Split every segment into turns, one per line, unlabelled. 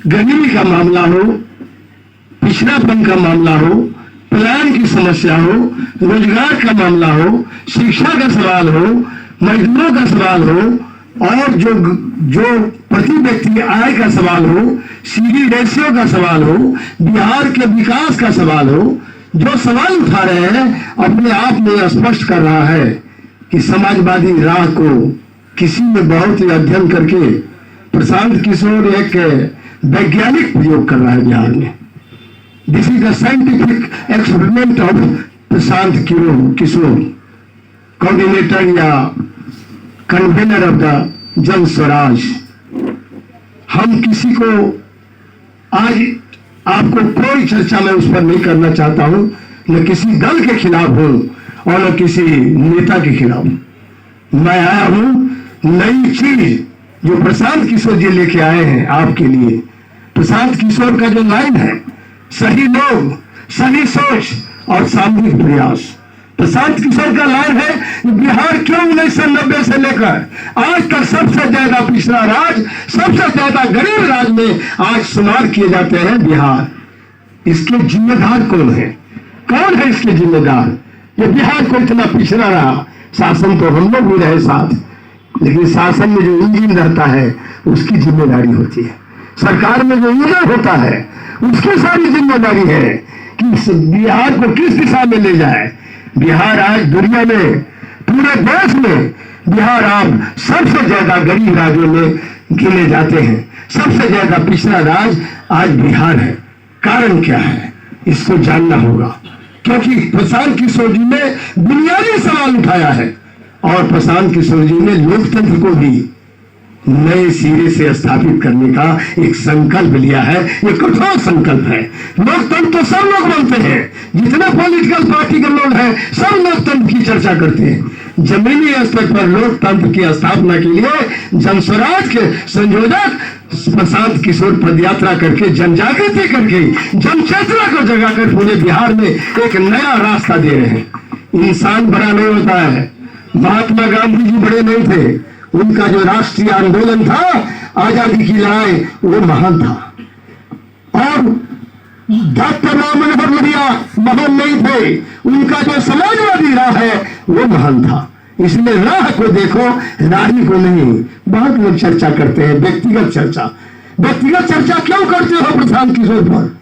गरीबी का मामला हो, पिछड़ापन का मामला हो, पलायन की समस्या हो, रोजगार का मामला हो, शिक्षा का सवाल हो, मजदूरों का सवाल हो, और जो प्रति व्यक्ति आय का सवाल हो, सीडी रेशियो का सवाल हो, बिहार के विकास का सवाल हो, जो सवाल उठा रहे हैं अपने आप में स्पष्ट कर रहा है कि समाजवादी राह को किसी ने बहुत ही अध्ययन करके प्रशांत किशोर एक वैज्ञानिक प्रयोग कर रहा है बिहार में। This is the scientific experiment of Prashant Kishor, coordinator या convenor of the Jan Swaraj. हम किसी को आज आपको कोई चर्चा में उस पर नहीं करना चाहता हूं, न किसी दल के खिलाफ हूं और न किसी नेता के खिलाफ। मैं आया हूं नई चीज जो प्रशांत किशोर जी लेके आए हैं आपके लिए। प्रशांत किशोर का जो लाइन है, सही लोग, सही सोच और सामूहिक प्रयास। प्रशांत किशोर का लाइन है बिहार क्यों 1990 से लेकर आज तक सबसे ज्यादा पिछड़ा राज्य, सबसे ज्यादा गरीब राज्य में आज शुमार किए जाते हैं बिहार। इसके जिम्मेदार कौन है? कौन है इसके जिम्मेदार? ये बिहार को इतना पिछड़ा रहा। शासन तो हम लोग भी रहे साथ, लेकिन शासन में जो इंजन रहता है उसकी जिम्मेदारी होती है। सरकार में जो इंजन होता है उसकी सारी जिम्मेदारी है कि बिहार को किस दिशा में ले जाए। बिहार आज दुनिया में, पूरे देश में बिहार आज सबसे ज्यादा गरीब राज्यों में गिने जाते हैं। सबसे ज्यादा पिछड़ा राज्य आज बिहार है। कारण क्या है? इसको जानना होगा, क्योंकि प्रशांत किशोर जी ने बुनियादी सवाल उठाया है और प्रशांत किशोर जी ने लोकतंत्र को भी नए सिरे से स्थापित करने का एक संकल्प लिया है। ये कठोर संकल्प है। लोकतंत्र तो सब लोग बोलते हैं, जितने पॉलिटिकल पार्टी के लोग हैं सब लोकतंत्र की चर्चा करते हैं। जमीनी स्तर पर लोकतंत्र की स्थापना के लिए जनस्वराज के संयोजक प्रशांत किशोर पदयात्रा करके, जनजागृति करके, जनचेतना को जगाकर पूरे बिहार में एक नया रास्ता दे रहे हैं। इंसान बड़ा नहीं होता है। महात्मा गांधी जी बड़े नहीं थे। उनका जो राष्ट्रीय आंदोलन था, आजादी की लड़ाई, वो महान था। और डॉक्टर राम मनोहर लोहिया महान नहीं थे। उनका जो समाजवादी राह है वो महान था। इसलिए राह को देखो, राही को नहीं। बहुत लोग चर्चा करते हैं, व्यक्तिगत चर्चा। व्यक्तिगत चर्चा क्यों करते हो प्रशांत किशोर पर?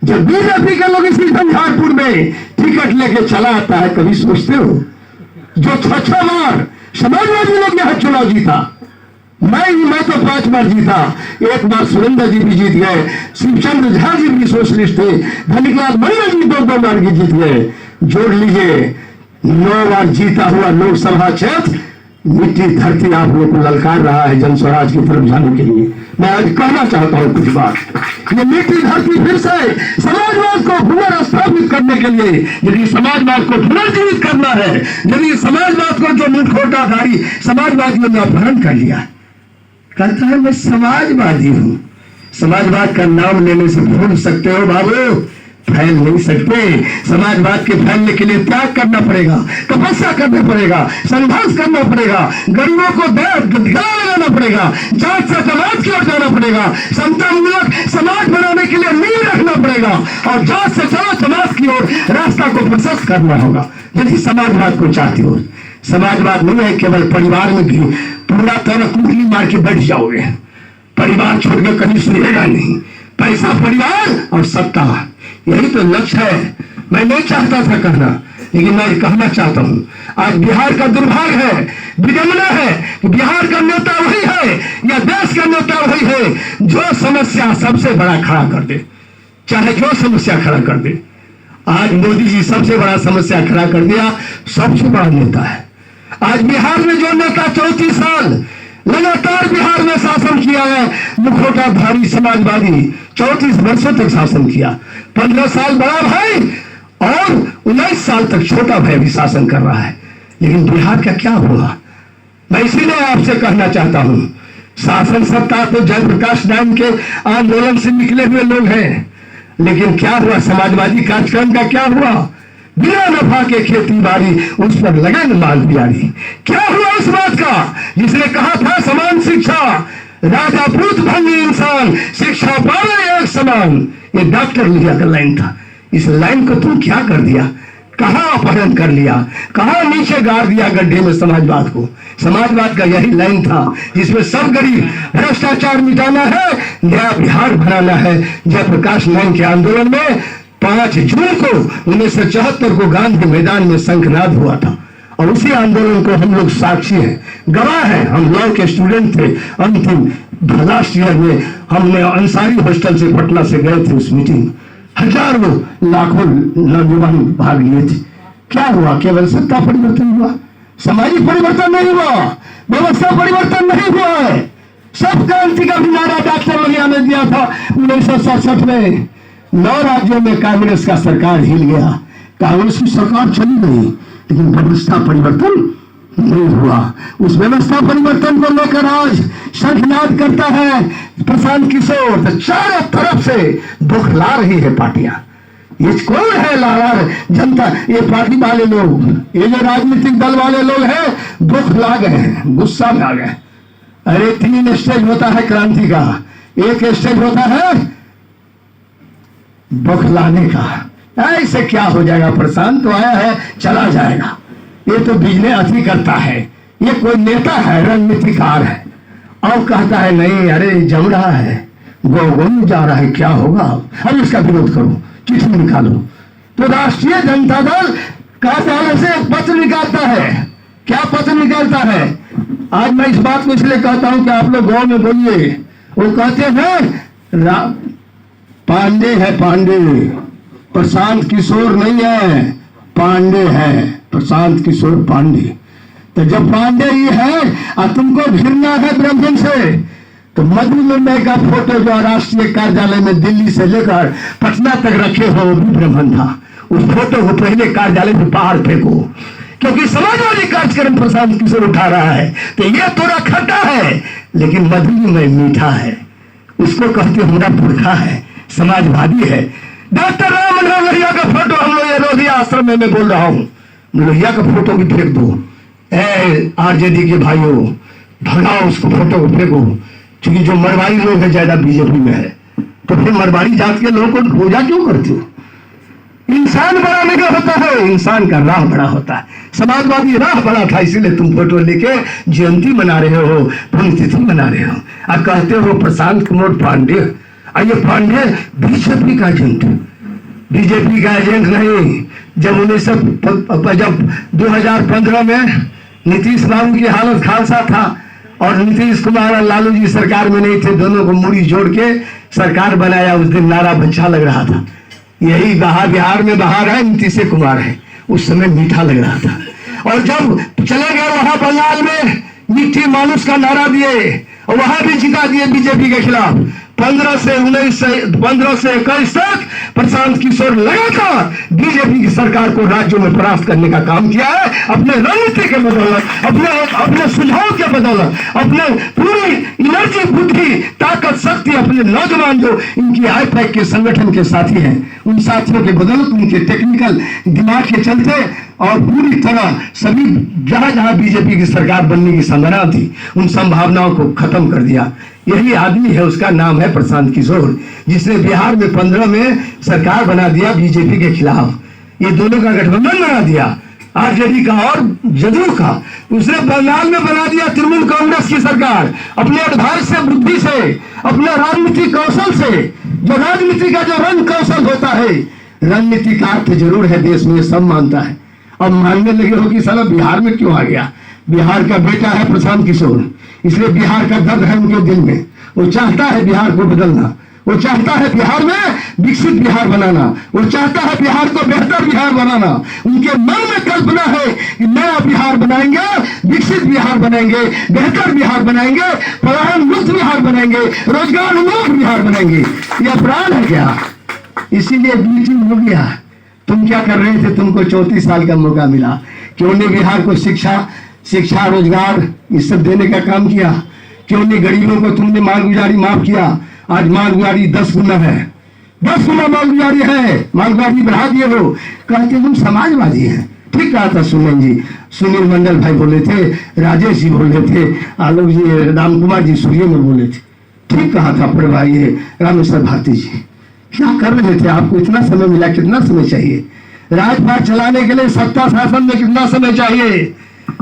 जब बीजेपी के लोग इसी झंझारपुर में टिकट लेके चला आता है, कभी सोचते हो? जो 6 बार समाजवादी लोग यहां चुनाव जीता, मैं तो 5 बार जीता। एक बार सुरेंद्र जी भी जीत गए, शिवचंद्र झा जी भी सोशलिस्ट थे, धनिकलाल मल्ल जी 2 बार की जीत गए। जोड़ लीजिए 9 बार जीता हुआ लोकसभा क्षेत्र मिट्टी धरती आप लोग को ललकार रहा है जन स्वराज की तरफ जाने के लिए। मैं आज कहना चाहता हूं कुछ बात। ये मिट्टी धरती फिर से समाजवाद को पुनर्स्थापित करने के लिए, यदि समाजवाद को पुनर्जीवित करना है, यदि समाजवाद को जो मुखौटाधारी समाजवादियों ने अपहरण कर लिया, कहता है मैं समाजवादी हूं। समाजवाद का नाम लेने से भूल सकते हो बाबू, फैल नहीं सकते। समाजवाद के फैलने के लिए त्याग करना पड़ेगा, तपस्या करना पड़ेगा, संघर्ष करना पड़ेगा, गरीबों को गला लगाना पड़ेगा, जात से समाज की ओर जाना पड़ेगा, समतामूलक समाज बनाने के लिए नींव रखना पड़ेगा और जात से चलो समाज की ओर रास्ता को प्रशस्त करना होगा। यदि समाजवाद को चाहते हो, समाजवाद नहीं है केवल परिवार में पूरा तरह कुंडली मार के बैठ जाओगे, परिवार छोड़कर कहीं सुनेगा नहीं। पैसा, परिवार और सत्ता, यही तो लक्ष्य है। मैं नहीं चाहता था कहना, लेकिन मैं कहना चाहता हूं। आज बिहार का दुर्भाग्य है, विडंबना है कि बिहार का नेता वही है या देश का नेता वही है जो समस्या सबसे बड़ा खड़ा कर दे, चाहे जो समस्या खड़ा कर दे। आज मोदी जी सबसे बड़ा समस्या खड़ा कर दिया, सबसे बड़ा नेता है। आज बिहार में जो नेता 34 साल लगातार बिहार में शासन किया है, मुखौटाधारी समाजवादी 34 वर्षों तक शासन किया। 15 साल बड़ा भाई और 19 साल तक छोटा भाई भी शासन कर रहा है। लेकिन बिहार का क्या हुआ? मैं इसीलिए आपसे कहना चाहता हूं, शासन सत्ता तो जयप्रकाश नारायण के आंदोलन से निकले हुए लोग हैं, लेकिन क्या हुआ? समाजवादी कार्यक्रम का क्या हुआ? बिना नफा के खेती बाड़ी, उस पर लगन माल बियारी। क्या हुआ उस बात का जिसने कहा था समान शिक्षा, राजा पूत भंगी इंसान, शिक्षा पावे एक समान। ये डॉक्टर लिया का लाइन था। इस लाइन को तुम क्या कर दिया, कहां अपहरण कर लिया, कहां नीचे गाड़ दिया गड्ढे में समाजवाद को। समाजवाद का यही लाइन था जिसमें सब गरीब, भ्रष्टाचार मिटाना है, नया बिहार बनाना है। जयप्रकाश नारायण के आंदोलन में 5 जून को 1974 को गांधी मैदान में शंखनाद हुआ था और उसी आंदोलन को हम लोग साक्षी हैं, गवाह हैं। हम लॉ के स्टूडेंट थे, अंतिम लास्ट ईयर में हमने अंसारी हॉस्टल से पटना से गए थे उस मीटिंग। हजारों लाखों नौजवान भाग लिए थे। क्या हुआ? केवल सत्ता परिवर्तन हुआ, सामाजिक परिवर्तन नहीं हुआ, व्यवस्था परिवर्तन नहीं हुआ है। सब क्रांति का भी नारा डॉक्टर लोहिया ने दिया था 1967 में। 9 राज्यों में कांग्रेस का सरकार हिल गया, कांग्रेस की सरकार चली गई, लेकिन व्यवस्था परिवर्तन नहीं हुआ। उस व्यवस्था परिवर्तन को लेकर आज शंखनाद करता है प्रशांत किशोर। तो चारों तरफ से बौखला रही है पार्टियां। ये कौन है लाला जनता? ये पार्टी वाले लोग, ये जो राजनीतिक दल वाले लोग हैं, बौखला गए हैं, गुस्सा में आ गए। अरे 3 स्टेज होता है क्रांति का, एक स्टेज होता है बौखलाने का। ऐसे क्या हो जाएगा? प्रशांत तो आया है, चला जाएगा। ये तो बिजनेस अति करता है, ये कोई नेता है, रणनीतिकार है, और कहता है नहीं, अरे जम रहा है, गो जा रहा है, क्या होगा, अब इसका विरोध करो, चिट्ठी निकालो। तो राष्ट्रीय जनता दल कार्यालय से पत्र निकालता है। क्या पत्र निकालता है? आज मैं इस बात को इसलिए कहता हूं कि आप लोग गांव में बोलिए। वो कहते हैं पांडे है, पांडे, प्रशांत किशोर नहीं है, पांडे है, प्रशांत किशोर पांडे। तो जब पांडे ही है और तुमको घिरना है ब्राह्मण से, तो मधुमेह का फोटो जो राष्ट्रीय कार्यालय में दिल्ली से लेकर पटना तक रखे हो, वो भी ब्राह्मण था। उस फोटो को पहले कार्यालय में बाहर फेंको, क्योंकि समाजवादी कार्यक्रम प्रशांत किशोर उठा रहा है। तो ये थोड़ा खट्टा है, लेकिन मधुमेह मीठा है। उसको कहते हमारा पुरखा है, समाजवादी है। डॉक्टर राम मनोहर लोहिया का फोटो हम लोग लोहिया आश्रम में मैं बोल रहा हूँ, लोहिया का फोटो भी फेंक दो। आरजेडी के भाइयों, भगाओ उसको, फोटो को फेंको। क्योंकि जो मरवाड़ी लोग हैं ज्यादा बीजेपी में है, तो फिर मरवाड़ी जात के लोगों को पूजा क्यों करते हो? इंसान बड़ा नहीं होता है, इंसान का राह बड़ा होता है। समाजवादी राह बड़ा था, इसीलिए तुम फोटो लेके जयंती मना रहे हो, पुण्यतिथि मना रहे हो, और कहते हो प्रशांत कुमार पांडे। ये पांडे बीजेपी का एजेंट, बीजेपी का एजेंट नहीं। जब 2015 में नीतीश बाबू की हालत खालसा था और नीतीश कुमार और लालू जी सरकार में नहीं थे, दोनों को मुड़ी जोड़ के सरकार बनाया। उस दिन नारा अच्छा लग रहा था, यही बिहार में बाहर है, नीतीश कुमार है। उस समय मीठा लग रहा था। और जब चले गए वहां बंगाल में, मिट्टी मानुष का नारा दिए और वहां भी जिता दिए बीजेपी के खिलाफ। 15 से 21 तक प्रशांत किशोर लगातार बीजेपी की सरकार को राज्यों में परास्त करने का काम किया है, अपने रणनीति के बदौलत, अपने सुझाव के बदौलत, अपने पूरी एनर्जी, बुद्धि, ताकत, शक्ति, अपने नौजवान जो इनकी आईपैक के संगठन के साथी हैं, उन साथियों के बदौलत, उनके टेक्निकल दिमाग के चलते, और पूरी तरह सभी जहां बीजेपी की सरकार बनने की संभावना थी, उन संभावनाओं को खत्म कर दिया। यही आदमी है, उसका नाम है प्रशांत किशोर, जिसने बिहार में 15 में सरकार बना दिया बीजेपी के खिलाफ। ये दोनों का गठबंधन बना दिया, आरजेडी का और जदयू का। उसने बंगाल में बना दिया तृणमूल कांग्रेस की सरकार, अपने एडवाइस से, बुद्धि से, अपने राजनीतिक कौशल से। जो राजनीति का जो रंग कौशल होता है, रणनीतिकार तो जरूर है देश में, सब मानता है। अब मानने लगे हो कि साला बिहार में क्यों आ गया? बिहार का बेटा है प्रशांत किशोर, इसलिए बिहार का दर्द है उनके दिल में। वो चाहता है बिहार को बदलना, वो चाहता है बिहार में विकसित बिहार बनाना, वो चाहता है बिहार को बेहतर बिहार बनाना। उनके मन में कल्पना है कि नया बिहार बनाएंगे, विकसित बिहार बनाएंगे, बेहतर बिहार बनाएंगे, पलायन मुक्त बिहार बनाएंगे, रोजगार उन्मुख बिहार बनाएंगे। यह प्राण है क्या? इसीलिए मीटिंग हो गया। तुम क्या कर रहे थे? तुमको 34 साल का मौका मिला, क्यों नहीं बिहार को शिक्षा, रोजगार, ये सब देने का काम किया? क्यों नहीं गरीबों को तुमने मालगुजारी माफ किया? आज मालगुजारी 10 गुना है, 10 गुना मालगुजारी है, मालगुजारी बढ़ा दिए। वो कहते हम समाजवादी हैं। ठीक कहा था सुमन जी, सुनील मंडल भाई बोले थे, राजेश जी बोले थे, आलोक जी, राम कुमार जी सूर्य में बोले थे। ठीक कहा था अपने भाई रामेश्वर भारती जी। क्या कर रहे थे? आपको इतना समय मिला, कितना समय चाहिए? राजपाट चलाने के लिए सत्ता शासन में कितना समय चाहिए?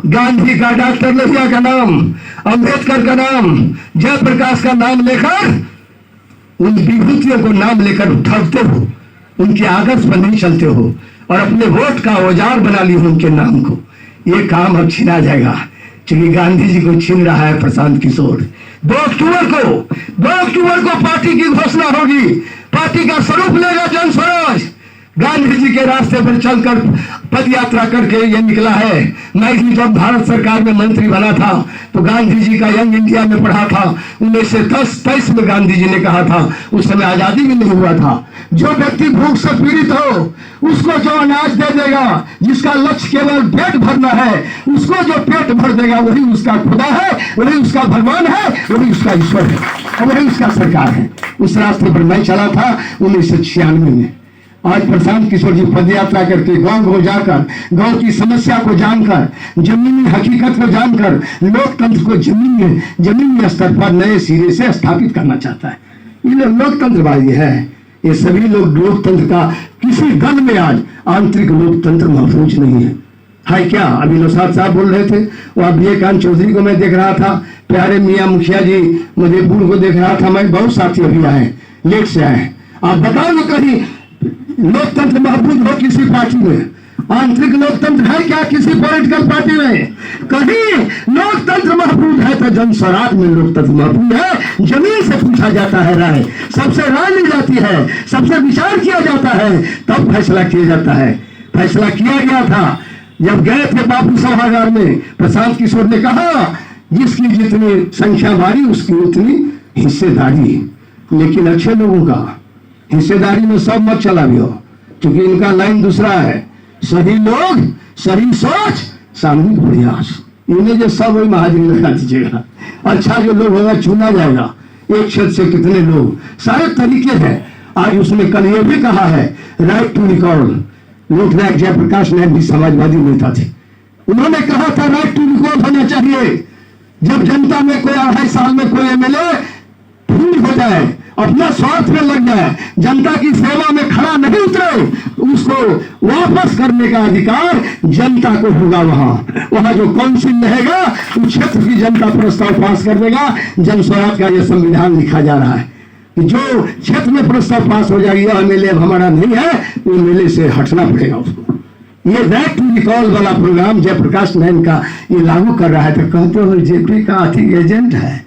गांधी का, डॉक्टर लोहिया का नाम, अंबेडकर का नाम, जयप्रकाश का नाम लेकर, उन विभूतियों को नाम लेकर उठाते हो, उनके आदर्श पर नहीं चलते हो और अपने वोट का औजार बना लिए उनके नाम को। ये काम अब छीना जाएगा, क्योंकि गांधी जी को छीन रहा है प्रशांत किशोर। 2 अक्टूबर को पार्टी की घोषणा होगी, पार्टी का स्वरूप लेगा जन स्वराज। गांधी जी के रास्ते पर चलकर पद यात्रा करके ये निकला है। मैं ही जब भारत सरकार में मंत्री बना था तो गांधी जी का यंग इंडिया में पढ़ा था। 1923 में गांधी जी ने कहा था, उस समय आजादी भी नहीं हुआ था, जो व्यक्ति भूख से पीड़ित हो उसको जो अनाज दे देगा, जिसका लक्ष्य केवल पेट भरना है, उसको जो पेट भर देगा वही उसका खुदा है, वही उसका भगवान है, वही उसका ईश्वर है और वही उसका सरकार है। उस रास्ते पर मैं चला था 1996 में। आज प्रशांत किशोर जी पद यात्रा करके गांव जाकर, गांव की समस्या को जानकर, जमीनी हकीकत को जानकर, लोकतंत्र को जमीनी स्तर पर नए सिरे से स्थापित करना चाहता है। ये लोकतंत्रवादी है। ये सभी लोग लोकतंत्र का किसी दल में आज आंतरिक लोकतंत्र महफूज नहीं है क्या? अभी नौशाद साहब बोल रहे थे, वह विवेकानंद चौधरी को मैं देख रहा था, प्यारे मियाँ मुखिया जी मधेपुर को देख रहा था। मैं बहुत साथी अभी आए, लेट से आए। आप बताओ ना कहीं लोकतंत्र महफूज हो किसी पार्टी में? आंतरिक लोकतंत्र है क्या किसी पॉलिटिकल पार्टी में? कहीं लोकतंत्र महफूज है तो जन स्वराज में लोकतंत्र महफूज है। जमीन से पूछा जाता है राय, सबसे राय ली जाती है, सबसे विचार किया जाता है, तब फैसला किया जाता है। फैसला किया गया था जब गए थे बापू सभागार में, प्रशांत किशोर ने कहा जिसकी जितनी संख्या भारी उसकी उतनी हिस्सेदारी। लेकिन अच्छे लोगों का हिस्सेदारी में सब मत चला भी हो, क्योंकि इनका लाइन दूसरा है, सही लोग, सही सोच, सामूहिक प्रयास। इन्हें जो सब वही महाजन लगा दीजिएगा। अच्छा जो लोग होगा चुना जाएगा, एक क्षेत्र से कितने लोग, सारे तरीके हैं। आज उसने कल ये भी कहा है, राइट टू रिकॉल। लोकनायक जयप्रकाश नारायण भी समाजवादी नेता थे, उन्होंने कहा था राइट टू रिकॉल होना चाहिए। जब जनता में कोई 2.5 साल में कोई एमएलए भूल हो जाए, अपना स्वार्थ में लग जाए, जनता की सेवा में खड़ा नहीं उतरे, उसको वापस करने का अधिकार जनता को होगा। वहां जो काउंसिल रहेगा उस क्षेत्र की जनता प्रस्ताव पास कर देगा। जन स्वराज का यह संविधान लिखा जा रहा है कि जो क्षेत्र में प्रस्ताव पास हो जाएगा, एमएलए हमारा नहीं है, वो एमएलए से हटना पड़ेगा उसको। ये राइट टू रिकॉल वाला प्रोग्राम जयप्रकाश नारायण का ये लागू कर रहा है। तो कहते हो जेपी का आर्थिक एजेंट है।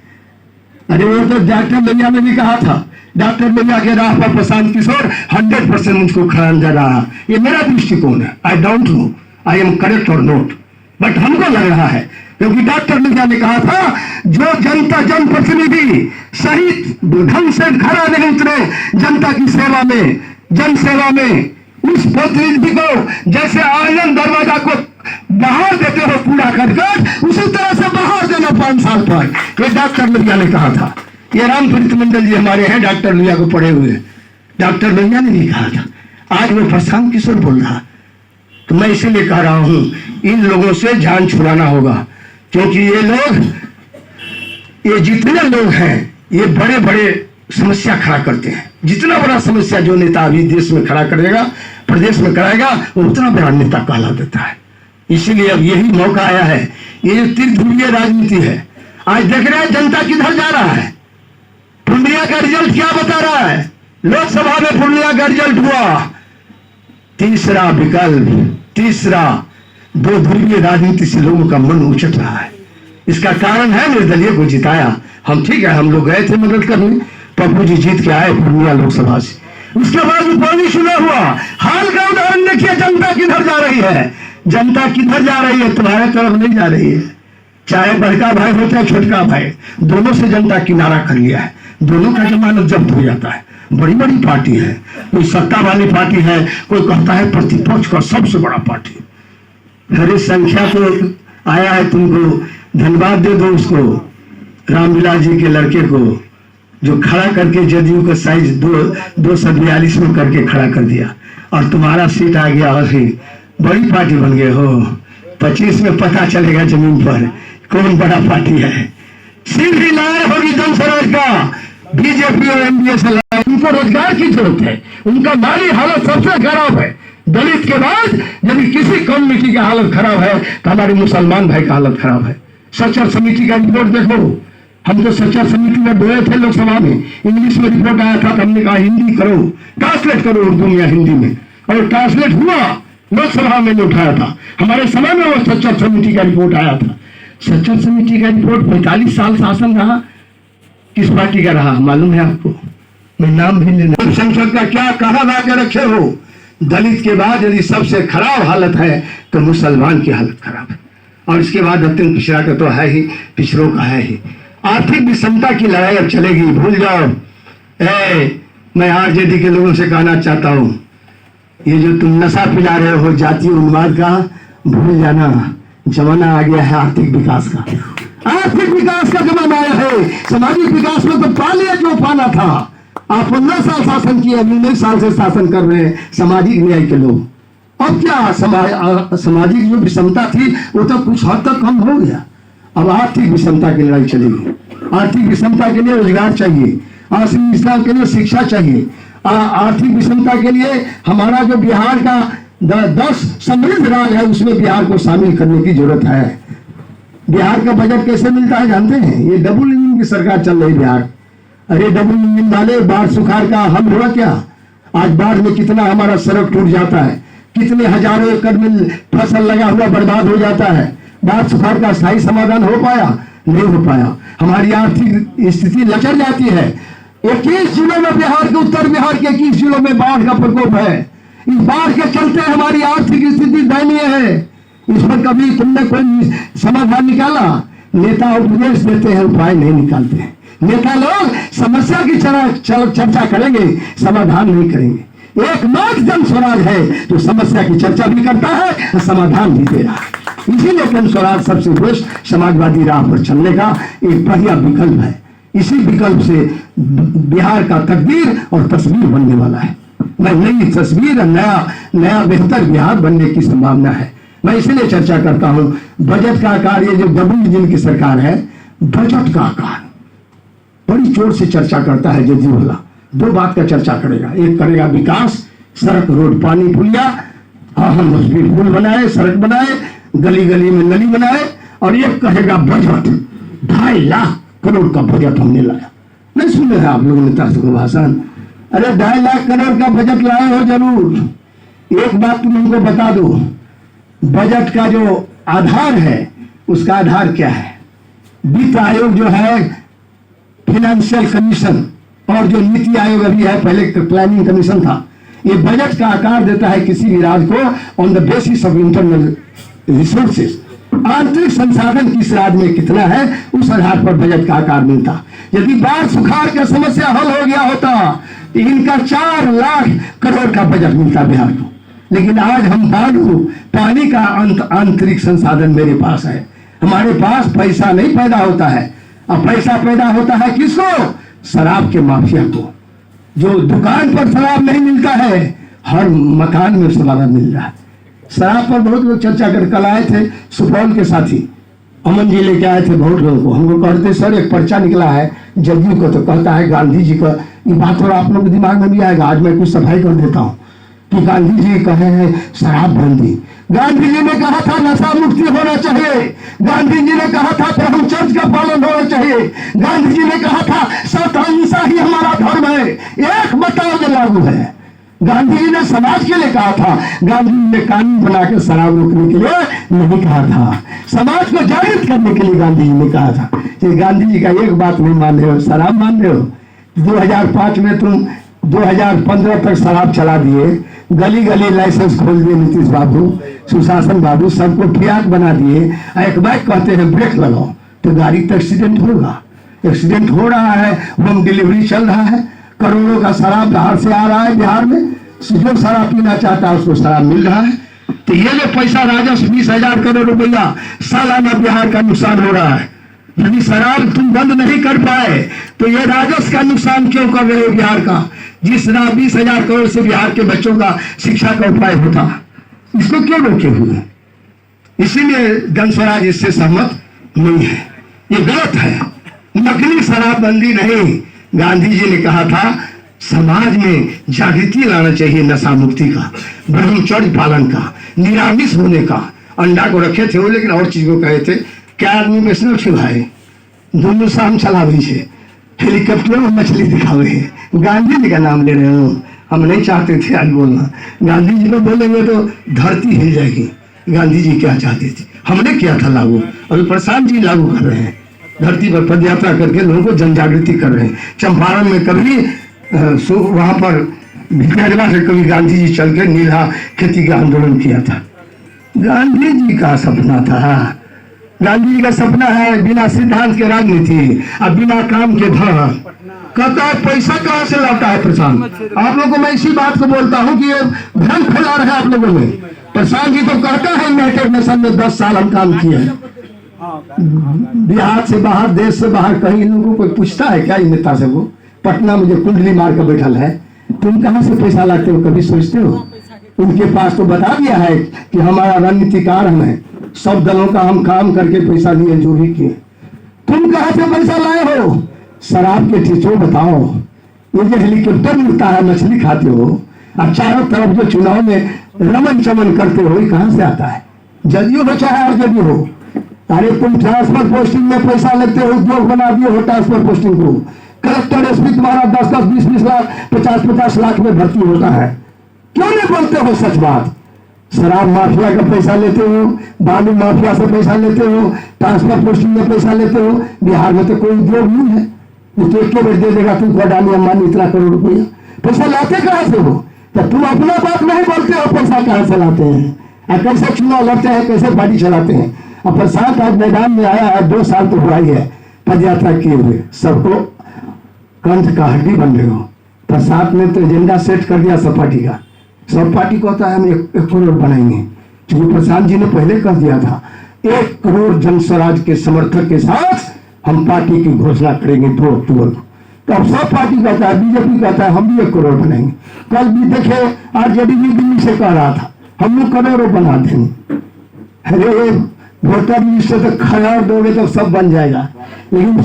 अरे वो तो डॉक्टर लोहिया ने भी कहा था, डॉक्टर लोहिया के राह पर प्रशांत किशोर 100% मुझको खड़ा नजर रहा। ये मेरा दृष्टिकोण है, I don't know I am correct और नॉट, बट हमको लग रहा है, क्योंकि डॉक्टर लोहिया ने कहा था जो जनता जनप्रतिनिधि सही ढंग से खड़ा नहीं उतरे जनता की सेवा में, जन सेवा में, उस प्रतिनिधि को जैसे आंगन दरवाजा को बाहर देते हो पूरा कर उसी तरह से बाहर देना 5 साल पर। ये डॉक्टर लोहिया ने कहा था। ये रामप्रीत मंडल जी हमारे हैं, डॉक्टर लोहिया को पढ़े हुए, डॉक्टर लोहिया ने भी कहा था। आज वो प्रशांत किशोर बोल रहा, तो मैं इसीलिए कह रहा हूं इन लोगों से जान छुड़ाना होगा, क्योंकि ये लोग, ये जितने लोग हैं ये बड़े बड़े समस्या खड़ा करते हैं। जितना बड़ा समस्या जो नेता अभी देश में खड़ा करेगा, प्रदेश में कराएगा, वो उतना बड़ा नेता कहला देता है। इसीलिए अब यही मौका आया है। ये जो त्रिध्रुवीय राजनीति है, आज देख रहे हैं जनता किधर जा रहा है। पूर्णिया का रिजल्ट क्या बता रहा है? लोकसभा में पूर्णिया का रिजल्ट हुआ, तीसरा विकल्प, तीसरा। 2 ध्रुवीय राजनीति से लोगों का मन उछट रहा है। इसका कारण है निर्दलीय को जिताया। हम ठीक है, हम लोग गए थे मदद करने, पप्पू जी जीत के आए पूर्णिया लोकसभा से। उसके बाद पानी शुरू हुआ। हाल का उदाहरण देखिए, जनता किधर जा रही है। जनता किधर जा रही है? तुम्हारे तरफ नहीं जा रही है। चाहे बड़का भाई हो चाहे छोटका भाई, दोनों से जनता किनारा कर लिया है। दोनों का जमानत जब्त हो जाता है। बड़ी बड़ी पार्टी है, कोई सत्ता वाली पार्टी है, कोई कहता है प्रतिपक्ष का सबसे बड़ा पार्टी। हरी संख्या तो आया है, तुमको धन्यवाद दे दो उसको, रामविलास जी के लड़के को, जो खड़ा करके जदयू का साइज 242 में करके खड़ा कर दिया और तुम्हारा सीट आ गया। और बड़ी पार्टी बन गए हो, 25 में पता चलेगा जमीन पर कौन बड़ा पार्टी है। सीधी लड़ाई होगी जन स्वराज का, बीजेपी और एनडीए से लड़ाई। उनको रोजगार की जरूरत है, उनका माली हालत सबसे खराब है। दलित के बाद यदि किसी कम्युनिटी की हालत खराब है तो हमारे मुसलमान भाई का हालत खराब है। सच्चर समिति का रिपोर्ट देखो, हम तो सच्चर समिति में बोले थे लोकसभा में, इंग्लिश में रिपोर्ट आया था तो हमने कहा हिंदी करो, ट्रांसलेट करो उर्दू में या हिंदी में, और ट्रांसलेट हुआ, लोकसभा में उठाया था। हमारे समय में वो सच्चर समिति का रिपोर्ट आया था। सच्चर समिति का रिपोर्ट 45 साल शासन रहा, किस पार्टी का रहा मालूम है आपको? मैं नाम भी लेना। संसद का क्या कहा ला के रखे हो? दलित के बाद यदि सबसे खराब हालत है तो मुसलमान की हालत खराब है, और इसके बाद अत्यंत पिछड़ा का तो है ही, पिछड़ों का है ही। आर्थिक विषमता की लड़ाई अब चलेगी, भूल जाओ। मैं आरजेडी के लोगों से कहना चाहता हूं, ये जो तुम नशा पिला रहे हो जातीय उन्माद का, भूल जाना, जमाना आ गया है आर्थिक विकास का। आर्थिक विकास का जमाना आया है। सामाजिक विकास में तो पा लिया जो पाना था। आप 15 साल शासन किए, 19 साल से शासन कर रहे हैं सामाजिक न्याय के लोग। अब क्या सामाजिक जो विषमता थी वो तो कुछ हद तक कम हो गया। अब आर्थिक विषमता की लड़ाई चलेगी। आर्थिक विषमता के लिए रोजगार चाहिए, आर्थिक विषमता के लिए शिक्षा चाहिए, आर्थिक विषमता के लिए हमारा जो बिहार का 10 समृद्ध राज्य है उसमें बिहार को शामिल करने की जरूरत है। बिहार का बजट कैसे मिलता है जानते हैं? ये डबल इंजन की सरकार चल रही बिहार। अरे डबल इंजन वाले, बाढ़ सुखाड़ का हल हुआ क्या? आज बाढ़ में कितना हमारा सड़क टूट जाता है, कितने हजारों एकड़ में फसल लगा हुआ बर्बाद हो जाता है। बाढ़ सुखाड़ का स्थायी समाधान हो पाया? नहीं हो पाया। हमारी आर्थिक स्थिति लचर जाती है। 21 जिलों में बिहार के, उत्तर बिहार के 21 जिलों में बाढ़ का प्रकोप है। इस बाढ़ के चलते हमारी आर्थिक स्थिति दयनीय है। इस पर कभी तुमने कोई समाधान निकाला? नेता उपदेश देते हैं, उपाय नहीं निकालते हैं। नेता लोग समस्या की चर्चा करेंगे, समाधान नहीं करेंगे। एकमात्र जन स्वराज है जो समस्या की चर्चा भी करता है और समाधान भी दे रहा है। इसीलिए जन स्वराज सबसे बेस्ट समाजवादी राह पर चलने का एक बढ़िया विकल्प है। इसी विकल्प से बिहार का तकदीर और तस्वीर बनने वाला है। नई तस्वीर और नया बेहतर बिहार बनने की संभावना है। मैं इसलिए चर्चा करता हूं बजट का आकार। ये जो डबल इंजन की सरकार है, बजट का आकार बड़ी जोर से चर्चा करता है। जदयू वाला 2 बात का चर्चा करेगा। एक करेगा विकास, सड़क रोड पानी पुलिया, हम मजबूत पुल बनाए, सड़क बनाए, गली गली में नली बनाए। और एक कहेगा बजट, 2.5 लाख करोड़ का बजट हमने लाया। नहीं सुने हैं आप लोगों ने तर्क का भाषण? अरे 2.5 लाख करोड़ का बजट लाए हो जरूर। एक बात तुम हमको बता दो, बजट का जो आधार है उसका आधार क्या है? वित्त आयोग जो है, फाइनेंशियल कमीशन, और जो नीति आयोग अभी है, पहले प्लानिंग कमीशन था। ये बजट का आकार देता है किसी भी राज्य को on the basis of internal resources. आंतरिक संसाधन किस राज्य में कितना है उस आधार पर बजट का आकार मिलता। यदि बाढ़ सुखाड़ का समस्या हल हो गया होता तो इनका 4 लाख करोड़ का बजट मिलता बिहार को। लेकिन आज हम पानी का आंतरिक संसाधन मेरे पास है। हमारे पास पैसा नहीं पैदा होता है। अब पैसा पैदा होता है किसको? शराब के माफिया को। जो दुकान पर शराब नहीं मिलता है, हर मकान में शराब मिल रहा है। शराब पर बहुत लोग चर्चा कर, कल आए थे सुपौल के साथी अमन जी लेके आए थे बहुत लोगों को। हमको कहते सर एक पर्चा निकला है जदयू को, तो कहता है गांधी जी का। ये बात और आप लोग के दिमाग में भी आएगा। आज मैं कुछ सफाई कर देता हूँ कि गांधी जी कहे हैं शराब बंदी। गांधी जी ने कहा था नशा मुक्ति होना चाहिए। गांधी जी ने कहा था ब्रह्मचर्य का पालन होना चाहिए। गांधी जी ने कहा था सत्य अहिंसा ही हमारा धर्म है। एक बताओ जो लागू है। गांधी जी ने समाज के लिए कहा था। गांधी जी ने कानून बना के शराब रोकने के लिए नहीं कहा था, समाज को जागृत करने के लिए गांधी जी ने कहा था। कि गांधी जी का एक बात नहीं मान रहे हो, शराब मान रहे हो। 2005 में तुम 2015 तक शराब चला दिए, गली गली लाइसेंस खोल दिए नीतीश बाबू, सुशासन बाबू, सबको फियाक बना दिए। एक बाइक कहते हैं ब्रेक लगाओ तो गाड़ी तो एक्सीडेंट होगा। एक्सीडेंट हो रहा है, होम डिलीवरी चल रहा है, करोड़ों का शराब बाहर से आ रहा है बिहार में। जो शराब पीना चाहता है उसको शराब मिल रहा है। तो ये जो पैसा राजस्व 20,000 करोड़ रुपया सालाना बिहार का नुकसान हो रहा है। यदि शराब तुम बंद नहीं कर पाए तो ये राजस्व का नुकसान क्यों कर रहे हो बिहार का? जिस 20,000 करोड़ से बिहार के बच्चों का शिक्षा का उपाय होता, इसको क्यों रोके हुए? इसीलिए जन स्वराज इससे सहमत नहीं है, ये गलत है। नकली शराबबंदी नहीं, गांधी जी ने कहा था समाज में जागृति लाना चाहिए, नशा मुक्ति का, ब्रह्मचर्य पालन का, निरामिष होने का। अंडा को रखे थे वो, लेकिन और चीज को कहे थे। क्या आदमी वैष्णव थे भाई, दोनों शाम चलावे छे, हेलीकॉप्टर में मछली दिखावे है। गांधी जी का नाम ले रहे हो, हम नहीं चाहते थे आज बोलना। गांधी जी को बोलेंगे तो धरती हिल जाएगी। गांधी जी क्या चाहते थे, हमने किया था लागू, अभी प्रशांत जी लागू कर रहे हैं। धरती पर पद यात्रा करके लोगों को जन जागृति कर रहे हैं। चंपारण में कभी वहां पर भिखारीला से कभी गांधी जी चल के नीला खेती का आंदोलन किया था। गांधी जी का सपना था, गांधी जी का सपना है बिना सिद्धांत के राजनीति और बिना काम के धर्म। कहता है पैसा कहाँ से लाता है प्रशांत? आप लोगों को मैं इसी बात को बोलता हूँ कि ये भ्रम फैला रहा है आप लोगों में। प्रशांत जी तो कहता है यूनाइटेड नेशन में 10 साल हम काम किए हैं। बिहार से बाहर, देश से बाहर कहीं लोगों को पूछता है क्या नेता से? वो पटना में जो कुंडली मार कर बैठल है, तुम कहाँ से पैसा लाते हो, कभी सोचते हो? उनके पास तो बता दिया है कि हमारा रणनीतिकार हम है, सब दलों का हम काम करके पैसा लिए, जो भी किए। तुम कहाँ से पैसा लाए हो? शराब के ठिठो बताओ। ये जो हेलीकॉप्टर मिलता है, मछली खाते हो, और चारों तरफ जो चुनाव में रमन चमन करते हो, ये कहाँ से आता है? जदयू हो चाहे आरजेडी हो। अरे तुम ट्रांसफर पोस्टिंग में पैसा लेते हो, उद्योग बना दिए हो ट्रांसफर पोस्टिंग को। कलेक्टर एसपी तुम्हारा 10-10, 20-20 लाख, 50-50 लाख में भर्ती होता है। क्यों नहीं बोलते हो सच बात? शराब माफिया का पैसा लेते हो, बालू माफिया से पैसा लेते हो, ट्रांसफर पोस्टिंग में पैसा लेते हो। बिहार में तो कोई उद्योग नहीं है, तो एक बार दे देगा तुमको अडानी अंबानी इतना करोड़ रुपया। पैसा लाते कहाँ से हो? तो तुम अपना बात नहीं बोलते हो, पैसा कहाँ से लाते हैं, और कैसे चुनाव लड़ते हैं, कैसे पार्टी चलाते हैं। और प्रशांत आज मैदान में आया है, 2 साल तो हुआ ही है पद यात्रा किए हुए, सबको कंठ का हड्डी बन रहे हो। प्रशांत ने तो एजेंडा सेट कर दिया सब पार्टी का। सब पार्टी को होता है हम 1 करोड़ बनाएंगे, क्योंकि प्रशांत जी ने पहले कर दिया था 1 करोड़ जन स्वराज के समर्थक के साथ हम पार्टी की घोषणा करेंगे 2 अक्टूबर को। तो अब सब पार्टी कहता है, बीजेपी कहता है हम भी 1 करोड़ बनाएंगे। कल भी देखे आरजेडी भी दिल्ली से कह रहा था हम लोग करोड़ों बना देंगे। अरे वोटर लिस्ट से तो खड़ा दोगे तो सब बन जाएगा, लेकिन